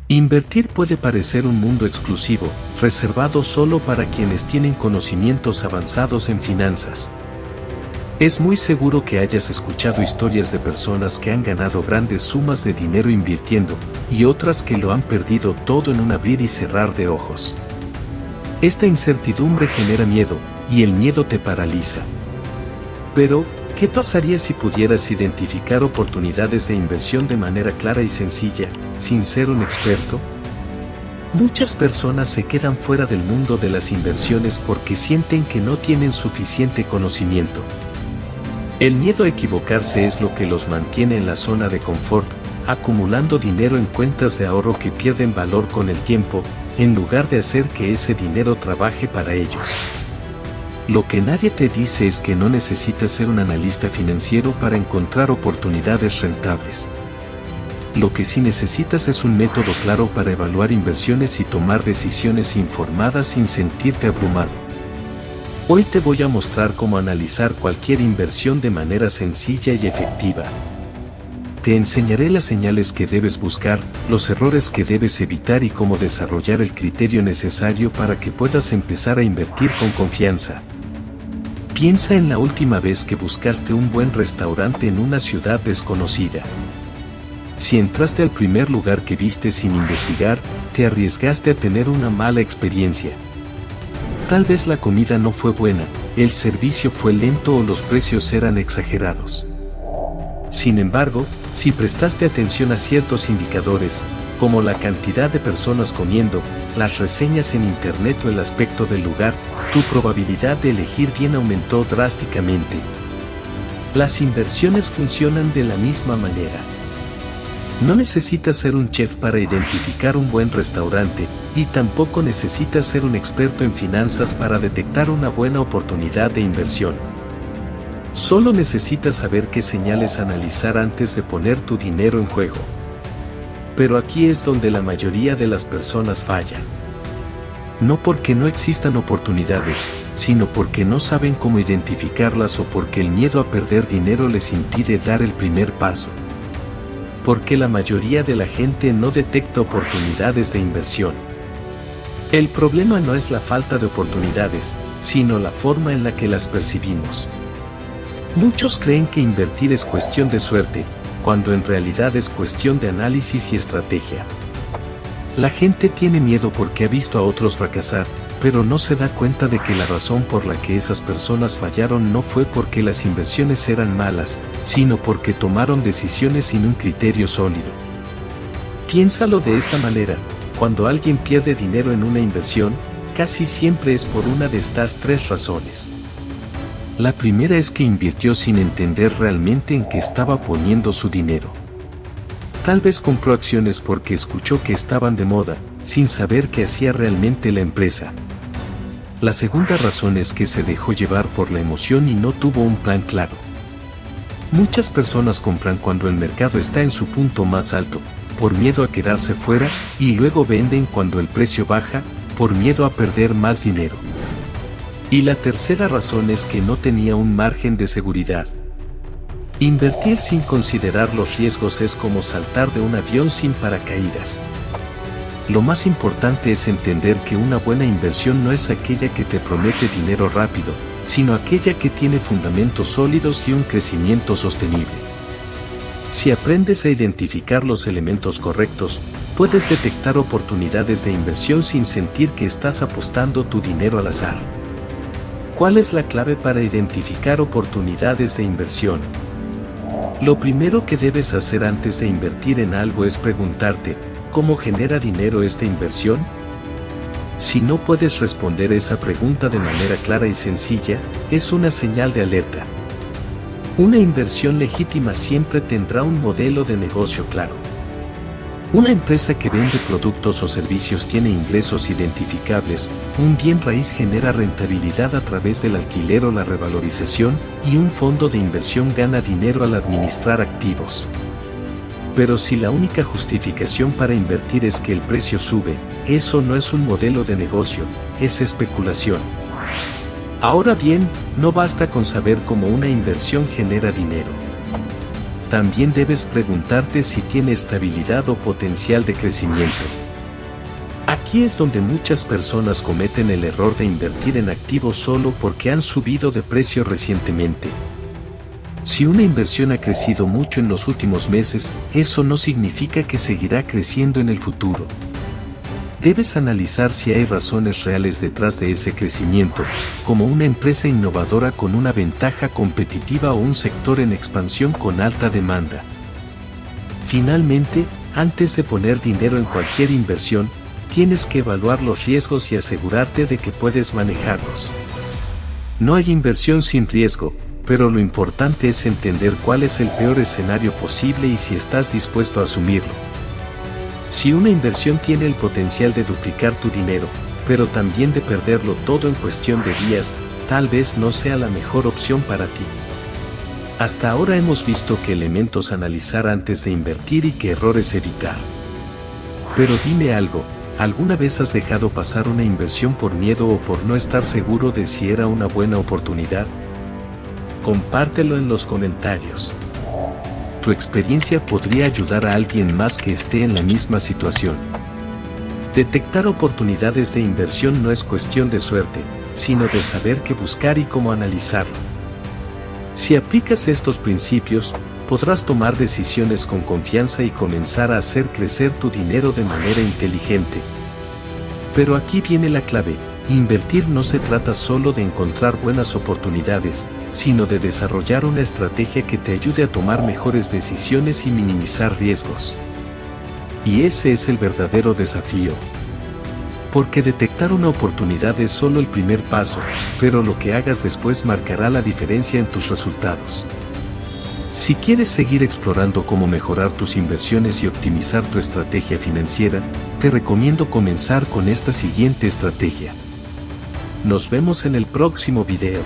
Invertir puede parecer un mundo exclusivo, reservado solo para quienes tienen conocimientos avanzados en finanzas. Es muy seguro que hayas escuchado historias de personas que han ganado grandes sumas de dinero invirtiendo, y otras que lo han perdido todo en un abrir y cerrar de ojos. Esta incertidumbre genera miedo, y el miedo te paraliza. Pero, ¿qué pasaría si pudieras identificar oportunidades de inversión de manera clara y sencilla, sin ser un experto? Muchas personas se quedan fuera del mundo de las inversiones porque sienten que no tienen suficiente conocimiento. El miedo a equivocarse es lo que los mantiene en la zona de confort, acumulando dinero en cuentas de ahorro que pierden valor con el tiempo, en lugar de hacer que ese dinero trabaje para ellos. Lo que nadie te dice es que no necesitas ser un analista financiero para encontrar oportunidades rentables. Lo que sí necesitas es un método claro para evaluar inversiones y tomar decisiones informadas sin sentirte abrumado. Hoy te voy a mostrar cómo analizar cualquier inversión de manera sencilla y efectiva. Te enseñaré las señales que debes buscar, los errores que debes evitar y cómo desarrollar el criterio necesario para que puedas empezar a invertir con confianza. Piensa en la última vez que buscaste un buen restaurante en una ciudad desconocida. Si entraste al primer lugar que viste sin investigar, te arriesgaste a tener una mala experiencia. Tal vez la comida no fue buena, el servicio fue lento o los precios eran exagerados. Sin embargo, si prestaste atención a ciertos indicadores, como la cantidad de personas comiendo, las reseñas en internet o el aspecto del lugar, tu probabilidad de elegir bien aumentó drásticamente. Las inversiones funcionan de la misma manera. No necesitas ser un chef para identificar un buen restaurante, y tampoco necesitas ser un experto en finanzas para detectar una buena oportunidad de inversión. Solo necesitas saber qué señales analizar antes de poner tu dinero en juego. Pero aquí es donde la mayoría de las personas fallan. No porque no existan oportunidades, sino porque no saben cómo identificarlas o porque el miedo a perder dinero les impide dar el primer paso. Porque la mayoría de la gente no detecta oportunidades de inversión. El problema no es la falta de oportunidades, sino la forma en la que las percibimos. Muchos creen que invertir es cuestión de suerte, cuando en realidad es cuestión de análisis y estrategia. La gente tiene miedo porque ha visto a otros fracasar, pero no se da cuenta de que la razón por la que esas personas fallaron no fue porque las inversiones eran malas, sino porque tomaron decisiones sin un criterio sólido. Piénsalo de esta manera: cuando alguien pierde dinero en una inversión, casi siempre es por una de estas tres razones. La primera es que invirtió sin entender realmente en qué estaba poniendo su dinero. Tal vez compró acciones porque escuchó que estaban de moda, sin saber qué hacía realmente la empresa. La segunda razón es que se dejó llevar por la emoción y no tuvo un plan claro. Muchas personas compran cuando el mercado está en su punto más alto, por miedo a quedarse fuera, y luego venden cuando el precio baja, por miedo a perder más dinero. Y la tercera razón es que no tenía un margen de seguridad. Invertir sin considerar los riesgos es como saltar de un avión sin paracaídas. Lo más importante es entender que una buena inversión no es aquella que te promete dinero rápido, sino aquella que tiene fundamentos sólidos y un crecimiento sostenible. Si aprendes a identificar los elementos correctos, puedes detectar oportunidades de inversión sin sentir que estás apostando tu dinero al azar. ¿Cuál es la clave para identificar oportunidades de inversión? Lo primero que debes hacer antes de invertir en algo es preguntarte: ¿cómo genera dinero esta inversión? Si no puedes responder esa pregunta de manera clara y sencilla, es una señal de alerta. Una inversión legítima siempre tendrá un modelo de negocio claro. Una empresa que vende productos o servicios tiene ingresos identificables, un bien raíz genera rentabilidad a través del alquiler o la revalorización, y un fondo de inversión gana dinero al administrar activos. Pero si la única justificación para invertir es que el precio sube, eso no es un modelo de negocio, es especulación. Ahora bien, no basta con saber cómo una inversión genera dinero. también debes preguntarte si tiene estabilidad o potencial de crecimiento. Aquí es donde muchas personas cometen el error de invertir en activos solo porque han subido de precio recientemente. Si una inversión ha crecido mucho en los últimos meses, eso no significa que seguirá creciendo en el futuro. Debes analizar si hay razones reales detrás de ese crecimiento, como una empresa innovadora con una ventaja competitiva o un sector en expansión con alta demanda. Finalmente, antes de poner dinero en cualquier inversión, tienes que evaluar los riesgos y asegurarte de que puedes manejarlos. No hay inversión sin riesgo, pero lo importante es entender cuál es el peor escenario posible y si estás dispuesto a asumirlo. Si una inversión tiene el potencial de duplicar tu dinero, pero también de perderlo todo en cuestión de días, tal vez no sea la mejor opción para ti. Hasta ahora hemos visto qué elementos analizar antes de invertir y qué errores evitar. Pero dime algo, ¿alguna vez has dejado pasar una inversión por miedo o por no estar seguro de si era una buena oportunidad? Compártelo en los comentarios. Tu experiencia podría ayudar a alguien más que esté en la misma situación. Detectar oportunidades de inversión no es cuestión de suerte, sino de saber qué buscar y cómo analizarlo. Si aplicas estos principios, podrás tomar decisiones con confianza y comenzar a hacer crecer tu dinero de manera inteligente. Pero aquí viene la clave: invertir no se trata solo de encontrar buenas oportunidades, sino de desarrollar una estrategia que te ayude a tomar mejores decisiones y minimizar riesgos. Y ese es el verdadero desafío. Porque detectar una oportunidad es solo el primer paso, pero lo que hagas después marcará la diferencia en tus resultados. Si quieres seguir explorando cómo mejorar tus inversiones y optimizar tu estrategia financiera, te recomiendo comenzar con esta siguiente estrategia. Nos vemos en el próximo video.